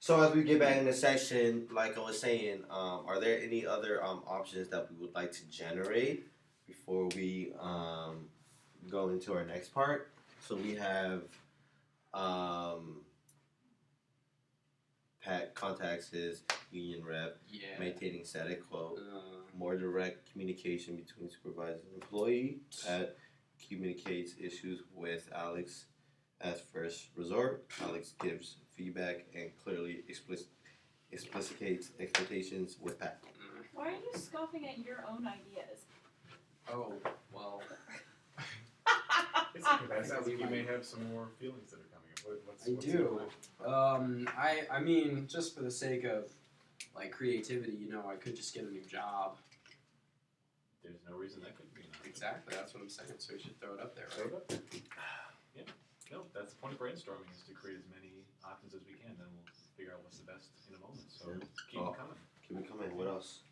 So as we get back in the session, like I was saying, are there any other options that we would like to generate before we go into our next part? So we have um, Pat contacts his union rep, Yeah. maintaining status quo, more direct communication between supervisor and employee. Pat communicates issues with Alex as first resort. Alex gives feedback and clearly explicitates expectations with Pat. Why are you scoffing at your own ideas? Oh, well. It's okay. That sounds like you may have some more feelings that are coming up. What's do. I mean, just for the sake of like creativity, I could just get a new job. There's no reason that couldn't be an option. Exactly, that's what I'm saying. So we should throw it up there, Throw right? it up there. Yeah. No, that's the point of brainstorming is to create as many options as we can. Then we'll figure out what's the best in a moment. So keep it coming. Keep it coming. What else?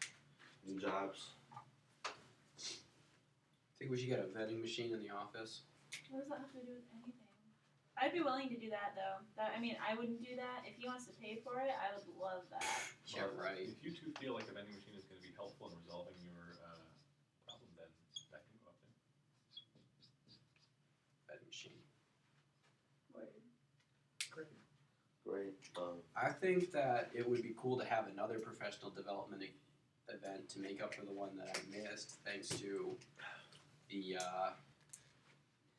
New jobs. Think we should get a vending machine in the office. What does that have to do with anything? I'd be willing to do that though. I wouldn't do that. If he wants to pay for it, I would love that. Yeah, right. If you two feel like the vending machine is going to be helpful in resolving your problem, then that can go up there. Vending machine. Word. Great. Great. I think that it would be cool to have another professional development event to make up for the one that I missed, thanks to the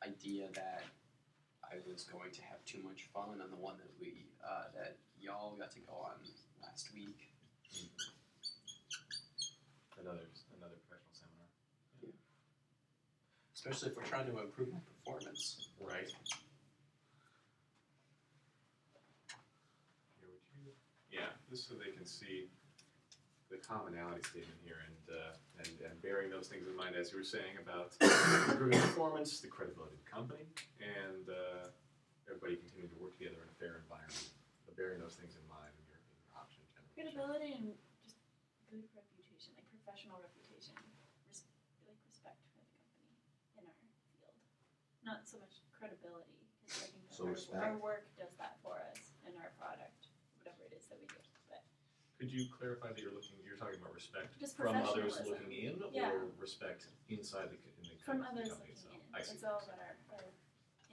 idea that I was going to have too much fun on the one that y'all got to go on last week. Another professional seminar. Yeah. Especially if we're trying to improve my performance. Right. Yeah, just so they can see the commonality statement here and bearing those things in mind as you were saying about improving performance, the credibility of the company, and everybody continuing to work together in a fair environment. But bearing those things in mind in your option generation. Credibility and just good reputation, like professional reputation, respect for the company in our field. Not so much credibility, because I think that So respect. our work does that for us and our product, whatever it is that we do. But Could you clarify that you're talking about respect just from others professionalism. looking in, Yeah. or respect inside the From company others itself? looking in. I see. It's all about our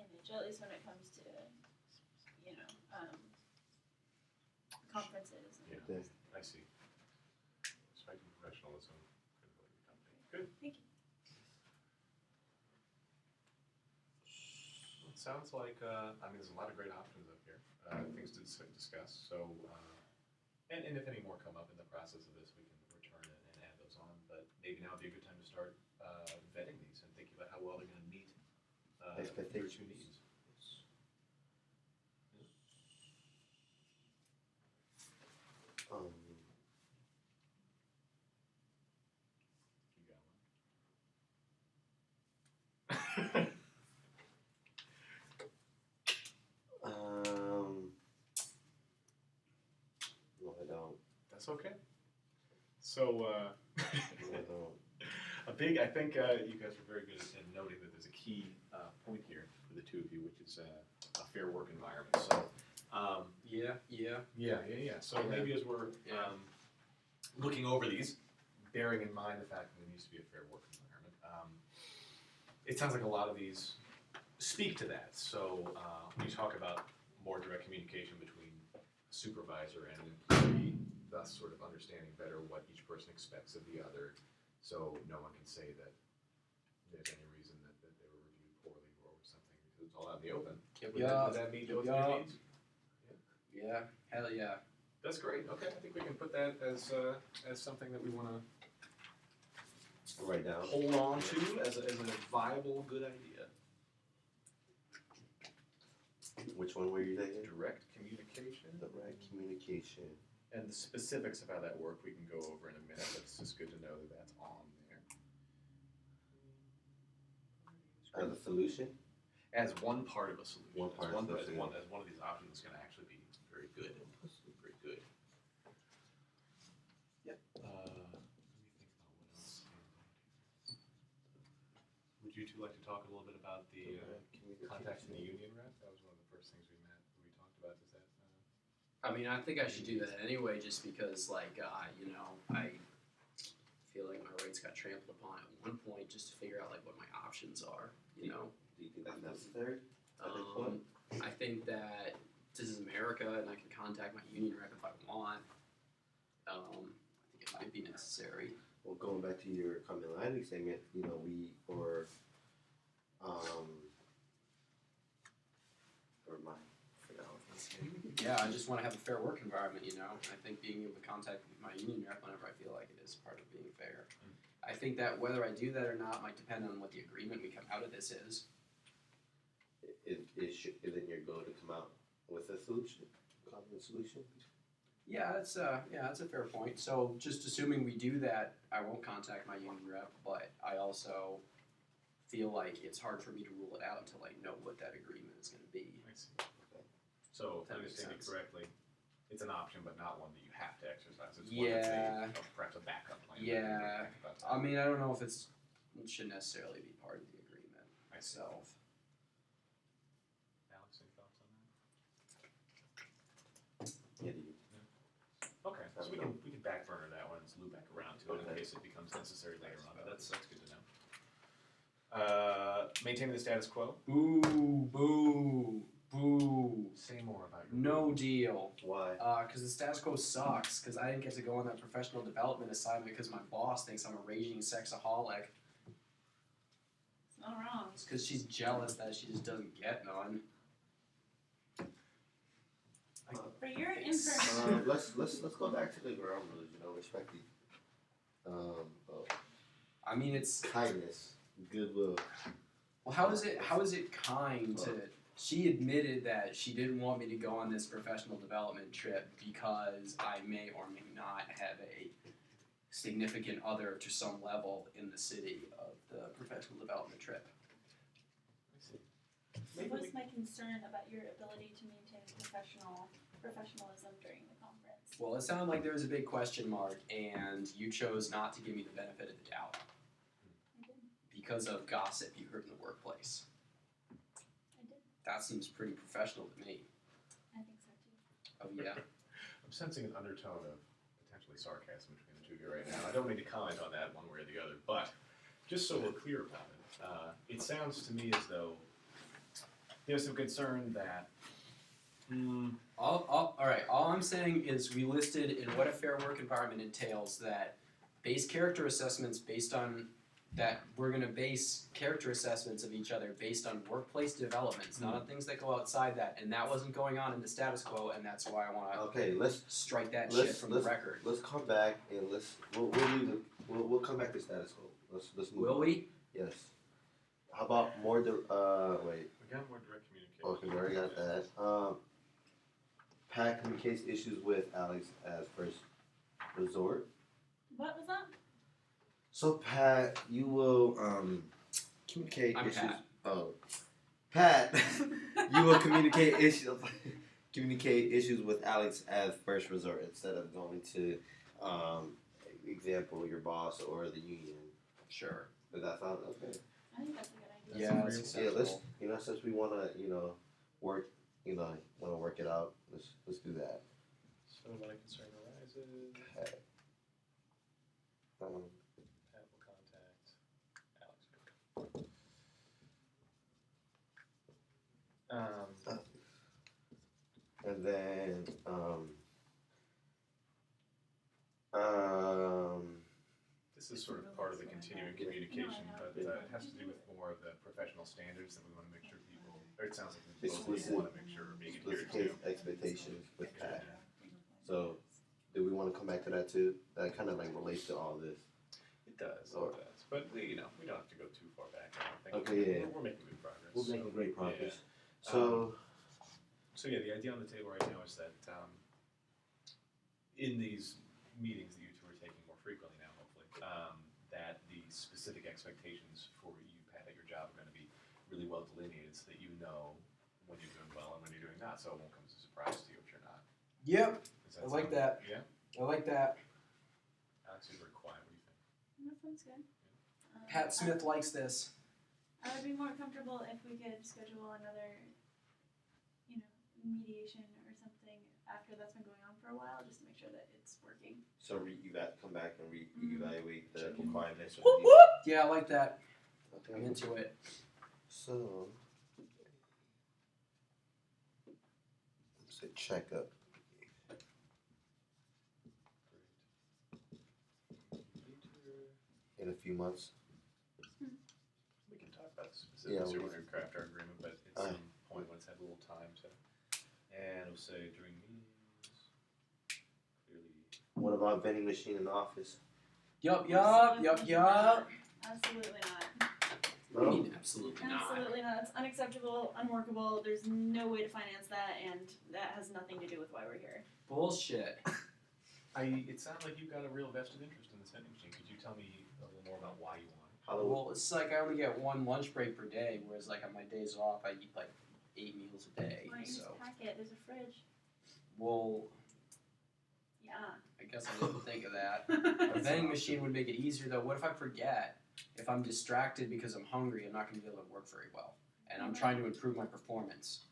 image, at least when it comes to, conferences. And Yeah, I see. Respect and professionalism, credibility of the company. Good. Thank you. Well, it sounds like, there's a lot of great options up here, things to discuss. So, and if any more come up in the process of this, we can return and add those on. But maybe now would be a good time to start vetting these and thinking about how well they're going to meet your two needs. You got one? No, I don't. That's okay. So, No, I don't. I think you guys were very good at noting that there's a key point here for the two of you, which is a fair work environment. So, yeah. So maybe as we're looking over these, bearing in mind the fact that there needs to be a fair work environment, it sounds like a lot of these speak to that. So when you talk about more direct communication between a supervisor and an employee, thus sort of understanding better what each person expects of the other, so no one can say that there's any reason that they were reviewed poorly or something, because it's all out in the open. Does that meet those needs? Yeah, hell yeah. That's great. Okay, I think we can put that as something that we want to Write down. hold on to as a viable, good idea. Which one were you taking? Direct communication. Direct communication. And the specifics of how that worked we can go over in a minute, but it's just good to know that that's on there. As a solution? As one part of a solution. One part of the solution. As one of these options that's going to actually be very good. Very good. Yep. Let me think about what else. Would you two like to talk a little bit about the contacting the union rep? That was one of the first things we talked about. Does that? I mean, I think I should do that anyway, just because, like, you know, I feel like my rights got trampled upon at one point, just to figure out like what my options are. You know, Do you think that's necessary? At this point? I think that this is America, and I can contact my union rep if I want. I think it might be necessary. Well, going back to your comment landing statement, you know, or my, I forgot what I was gonna say. Yeah, I just want to have a fair work environment, you know. I think being able to contact my union rep whenever I feel like it is part of being fair. I think that whether I do that or not might depend on what the agreement we come out of this is. Isn't your goal to come out with a solution, common solution? Yeah, that's a fair point. So just assuming we do that, I won't contact my union rep, but I also feel like it's hard for me to rule it out until I know what that agreement is going to be. I see. So, if I That makes understand it sense. correctly, it's an option, but not one that you have to exercise. It's Yeah. one that's perhaps a backup plan. Yeah. Think about that. I mean, I don't know if it should necessarily be part of the agreement I see. itself. Alex, any thoughts on Yeah, do you? that? Okay, so we can back burner that one and just loop back around to it in Okay. case it becomes necessary later on. But that's good to know. Maintaining the status quo. Boo, boo, boo. Say more about your No deal. Why? Because the status quo sucks. Because I didn't get to go on that professional development assignment because my boss thinks I'm a raging sexaholic. It's not wrong. It's because she's jealous that she just doesn't get none. For your It's- information, Let's go back to the ground rules. You know, respect the I mean, it's kindness, goodwill. well. How is it kind to? She admitted that she didn't want me to go on this professional development trip because I may or may not have a significant other to some level in the city of the professional development trip. it was my concern about your ability to maintain professionalism during the conference. Well, it sounded like there was a big question mark, and you chose not to give me the benefit of the doubt I did. because of gossip you heard in the workplace. I did. That seems pretty professional to me. I think so too. Oh yeah. I'm sensing an undertone of potentially sarcasm between the two of you right now. I don't mean to comment on that one way or the other, but just so we're clear about it, it sounds to me as though there's some concern that. All right. All I'm saying is we listed in what a fair work environment entails that base character assessments based on that we're going to base character assessments of each other based on workplace developments, not on things that go outside that. And that wasn't going on in the status quo, and that's why I want to Okay, let's strike that shit from the record. Let's come back and we'll come back to status quo. Let's move. Will on. we? Yes. How about more wait. We got more direct communication. Okay, we already got that. Pat communicates issues with Alex as first resort. What was that? So Pat, you will communicate I'm issues. Pat. Oh, Pat, you will communicate issues with Alex as first resort instead of going to, example, your boss or the union. Sure. Does that sound okay? I think that's a good idea. Yeah, that's Yeah, let's acceptable. since we wanna work wanna work it out. Let's do that. So when a concern arises, Pat. Pat will contact Alex. And then This is sort of part of the continuing communication, but it has to do with more of the professional standards that we want to make sure people, or it sounds like we Explicit. want to make sure are being adhered to. expectations with Pat. So, do we want to come back to that too? That kind of like relates to all this. It does, Or- it does. But, we don't have to go too far back, I don't think. Okay, yeah. We're making good progress. We're making great progress. Yeah. So, So yeah, the idea on the table right now is that in these meetings that you two are taking more frequently now, hopefully, that the specific expectations for you, Pat, at your job are going to be really well delineated so that you know when you're doing well and when you're doing not, so it won't come as a surprise to you if you're not. Yep. Does I like sound- that. Yeah? I like that. Alex, you're very quiet. What do you think? That sounds good. Pat Smith likes this. I would be more comfortable if we could schedule another, mediation or something after that's been for a while just to make sure that it's working. So come back and reevaluate the Check in. requirements. Whoop, whoop. Yeah, I like that. I'm Okay. into it. So, let's say checkup. In a few months. We can talk about the Yeah, specifics we when can. we craft our agreement, but at some point, let's have a little time to, and we'll say during meetings, clearly. What about vending machine in the office? Yup. Absolutely not. Absolutely not. What do you mean, absolutely not? Absolutely not. It's unacceptable, unworkable. There's no way to finance that, and that has nothing to do with why we're here. Bullshit. It sounds like you've got a real vested interest in this vending machine. Could you tell me a little more about why you want it? Well, it's like I only get one lunch break per day, whereas like on my days off, I eat like 8 meals a day. Why don't you So, just pack it? There's a fridge. well, Yeah. I guess I didn't think of that. A vending machine would make it easier though. What if I forget? If I'm distracted because I'm hungry, I'm not going to be able to work very well. And I'm trying to improve my performance.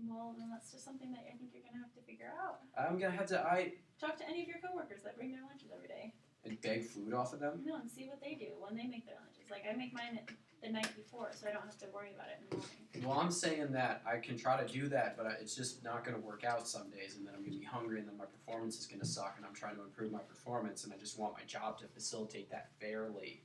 Well, then that's just something that I think you're gonna have to figure out. I'm going to have to Talk to any of your coworkers that bring their lunches every day. and beg food off of them. No, and see what they do when they make their lunches. Like I make mine the night before, so I don't have to worry about it in the morning. Well, I'm saying that I can try to do that, but it's just not going to work out some days, and then I'm going to be hungry, and then my performance is going to suck, and I'm trying to improve my performance, and I just want my job to facilitate that fairly.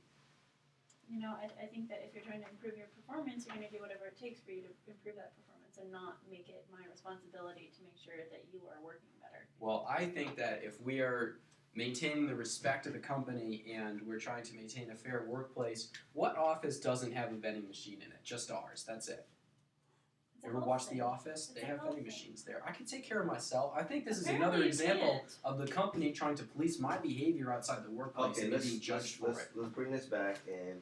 You know, I think that if you're trying to improve your performance, you're gonna do whatever it takes for you to improve that performance and not make it my responsibility to make sure that you are working better. Well, I think that if we are maintaining the respect of the company and we're trying to maintain a fair workplace, what office doesn't have a vending machine in it? Just ours. That's it. It's a Ever health watch thing. The Office? It's They a have health vending thing. machines there. I can take care of myself. I think this is Apparently another you example can't. of the company trying to police my behavior outside the workplace and me being judged for it. Let's bring this back and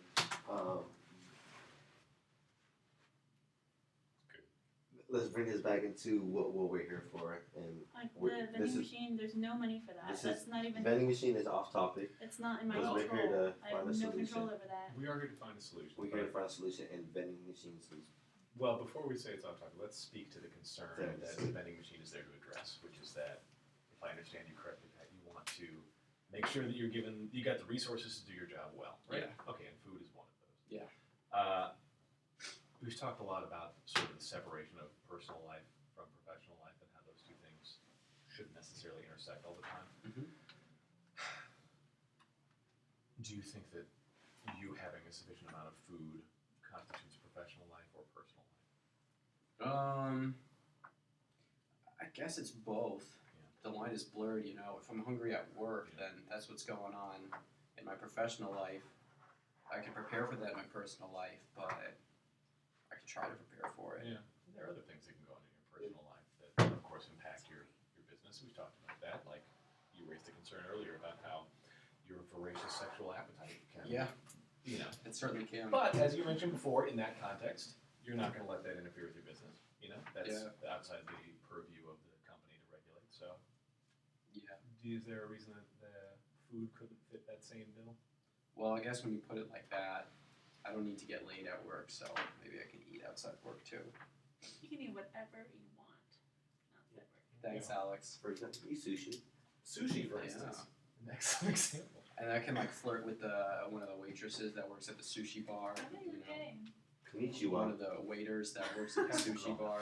let's bring this back into what we're here for. And Like We're- the this vending is- machine, there's no money for that. this That's is not even. vending machine is off topic. It's not in my Because we're control. here to I have find a no solution. control over that. We are here to find a solution. We're here to find a solution, and vending machines is Well, before we say it's off topic, let's speak to the concern Thanks. that the vending machine is there to address, which is that, if I understand you correctly, Pat, you want to make sure that you got the resources to do your job well, right? Yeah. Okay, and food is one of those. Yeah. We've talked a lot about sort of the separation of personal life from professional life and how those two things shouldn't necessarily intersect all the time. Mhm. Do you think that you having a sufficient amount of food constitutes professional life or personal life? I guess it's both. The line is blurred, you know. If I'm hungry at work, then that's what's going on in my professional life. I can prepare for that in my personal life, but I can try to prepare for it. Yeah. There are other things that can go on in your personal life that, of course, impact your business. We've talked about that. Like, you raised a concern earlier about how your voracious sexual appetite can, Yeah, you know. it certainly can. But, as you mentioned before, in that context, you're not going to let that interfere with your business. You know, that's outside the purview of the company to regulate. So, Yeah. is there a reason that the food couldn't fit that same bill? Well, I guess when you put it like that, I don't need to get laid at work, so maybe I can eat outside work too. You can eat whatever you want outside work. Thanks, Alex. for example, eat sushi. Sushi, for Yeah. instance. Next example. And I can like flirt with one of the waitresses that works at the sushi bar. I think You know, okay. one Konnichiwa. of the waiters that works at the sushi bar.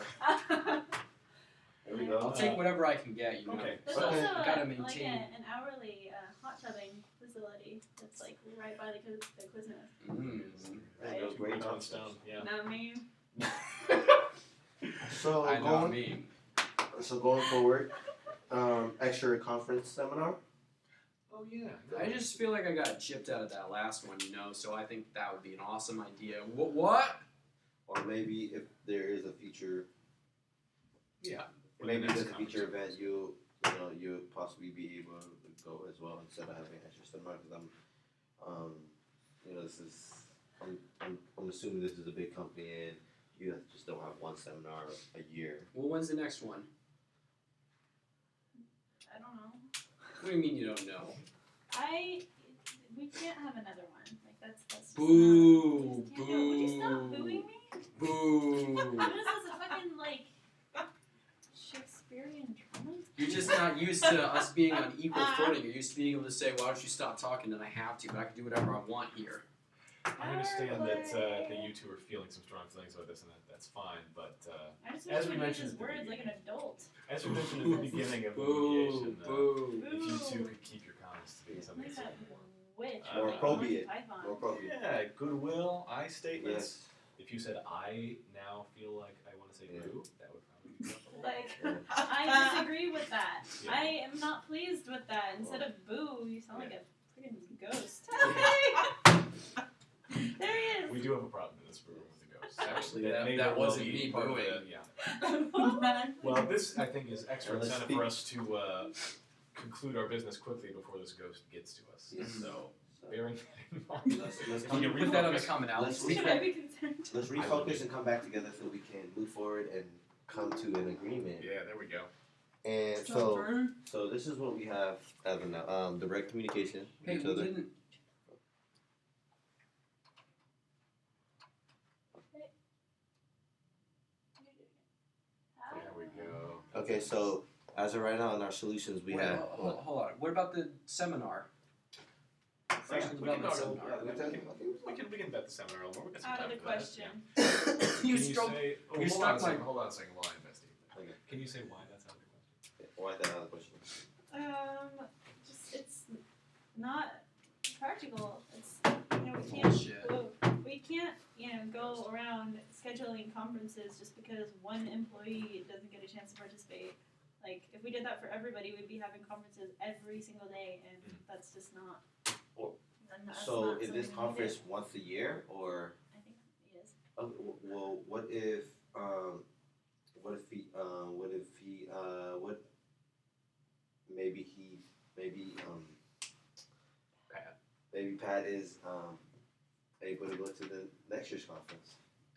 There we go. I'll take whatever I can get. You know. Okay. There's Okay. also Gotta like maintain. an hourly hot tubbing facility that's like right by the Quiznos. That goes great Down, concepts. down, yeah. Not me. So I know. I going mean, going forward, extra conference seminar. Oh, yeah. I just feel like I got gypped out of that last one. You know, so I think that would be an awesome idea. What? Or maybe if there is a future, Yeah. maybe Next there's a future conference. event you'll possibly be able to go as well instead of having extra seminar because this is I'm assuming this is a big company and you just don't have one seminar a year. Well, when's the next one? I don't know. What do you mean you don't know? We can't have another one. Like that's just Boo! not, we just can't do it. Would you stop booing me? Boo! What is this, a fucking like Shakespearean drama? You're just just not used to us being on equal footing. You're used to being able to say, why don't you stop talking, and I have to, but I can do whatever I want here. I understand that you two are feeling some strong feelings about this, and that's fine. But I just as wish we he mentioned uses at the words like an beginning, adult. as we mentioned at the beginning of the Boo, mediation, boo. if you two could keep your comments to being something Like that's a that little more. witch. More like appropriate. Monty Python. More appropriate. Yeah, goodwill, I statements. Yes. If you said I now feel like I want to say Yeah. boo, that would probably be acceptable. Like, Yeah. I disagree with that. Yeah. I am not pleased with that. Instead of boo, you sound like a freaking ghost. There he is. We do have a problem in this room with the ghosts. Actually, That that may that very well wasn't be me part of booing. Yeah. Well, this I think is extra Let's incentive speak. for us to conclude our business quickly before this ghost gets to us. Yes. So, So, bearing that in mind, let's Can you refocus. put that on the commonality Let's Should I statement? be concerned? let's refocus and come back together so we can move forward and come to an agreement. Yeah, there we go. And so this is what we have as of now. Direct communication with Hey, each we other. didn't. There we go. Okay, so as of right now in our solutions we Wait, have hold on. What about the seminar? Professional We can development talk- seminar. we can bet the seminar a little more. We got some Out of time the for that. question. Yeah. You Can you struck. say? Oh, you hold struck on a second. my- Hold on a second while I investigate. Okay. Can you say why that's out of the question? why is that another question? Just it's not practical. It's we can't Bullshit. we can't go around scheduling conferences just because one employee doesn't get a chance to participate. Like if we did that for everybody, we'd be having conferences every single day, and that's just not. Well, that's So not is something this we conference do. once a year or I think it is. well what if Pat. maybe Pat is able to go to the next year's conference.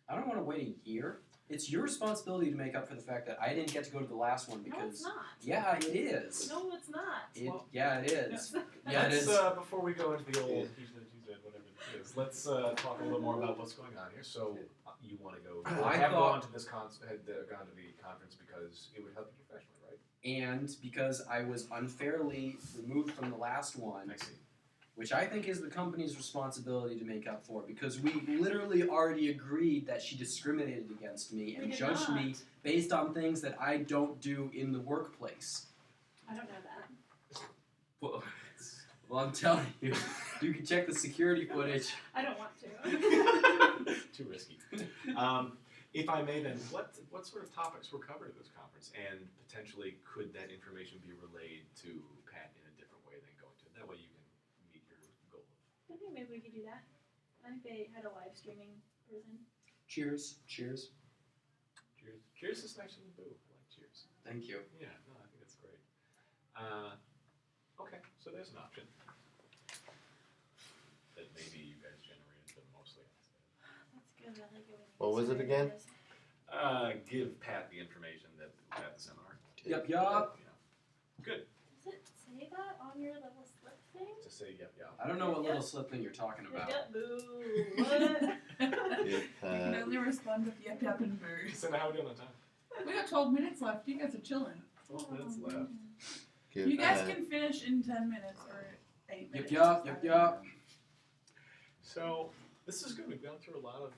I don't want to wait a year. It's your responsibility to make up for the fact that I didn't get to go to the last one No, it's because. not. Yeah, it is. No, it's not. Yeah, it is. No. Yeah, it Let's, is. before we go into the old Yeah. he said, whatever it is, let's talk a little more about what's going on here. So you want to go? I have thought- gone to this gone to the conference because it would help you professionally, right? And because I was unfairly removed from the last one, I see. which I think is the company's responsibility to make up for, because we literally already agreed that she discriminated against me and We did judged not. me based on things that I don't do in the workplace. I don't know that. Well, well, I'm telling you, you can check the security footage. I don't want to. Too risky. If I may, then, what sort of topics were covered at this conference, and potentially could that information be relayed to Pat in a different way than going to? That way, you can meet your goal. I think maybe we could do that. I think they had a live streaming person. Cheers. Cheers. Cheers. Cheers is nicer than boo. I like cheers. Thank you. Yeah, no, I think that's great. Okay, so there's an option that maybe you guys generated, but mostly I said. That's good. I like it when you What was it say again? this. Give Pat the information that at the seminar. Yup. Good. Does it say that on your little slip thing? To say yep. I don't know what little slip thing you're talking about. Yep, boo. What? If, You can only respond with yep, yep, and boo. So now how are we doing on time? We got 12 minutes left. You guys are chilling. 12 minutes left. give You guys Pat- can finish in 10 minutes or 8 minutes. yup. So this is good. We've gone through a lot of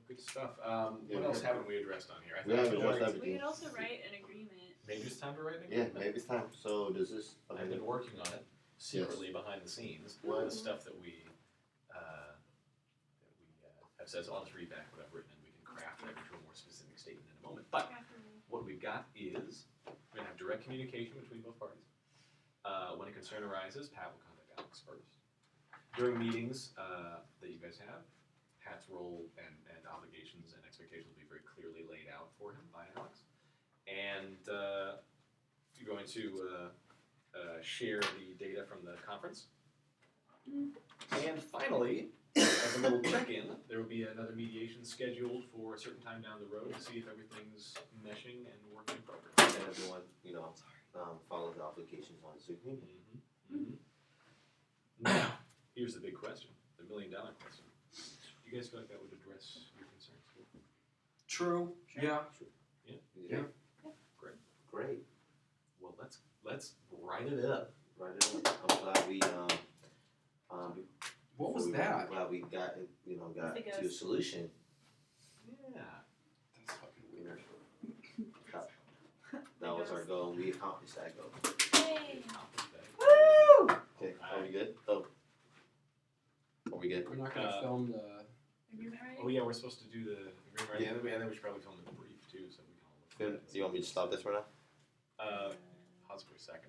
good stuff. Yeah, What else we- haven't we addressed on here? I we haven't feel addressed like everything. We could also write an agreement. maybe it's time to write an Yeah, agreement. maybe it's time. So does this I've been working on it secretly behind the scenes. What? The stuff that we have said. So I'll just read back what I've written, and we can craft that into a more specific statement in a moment. But what we've got is we're gonna have direct communication between both parties. When a concern arises, Pat will contact Alex first. During meetings that you guys have, Pat's role and obligations and expectations will be very clearly laid out for him by Alex. And you're going to share the data from the conference. And finally, as a little check-in, there will be another mediation scheduled for a certain time down the road to see if everything's meshing and working appropriately. and everyone, follows the obligations on this agreement. Now, here's the big question, the $1,000,000 question. Do you guys feel like that would address your concerns? True. Yeah. Yeah? Yeah. Great. Great. Well, let's let's write it up. Right. I'm glad we What was I'm that? glad we got got It's the to a ghost. solution. Yeah. That's fucking weird. That was our goal, and we accomplished that goal. Yay! Woo! Okay, are we good? Oh, are we good? We're not gonna Uh, film the. Agreement Oh writing? yeah, we're supposed to do the agreement writing, and then we should probably film the brief too, so we can all look Good. at it. Do you want me to stop this right now? Possibly second.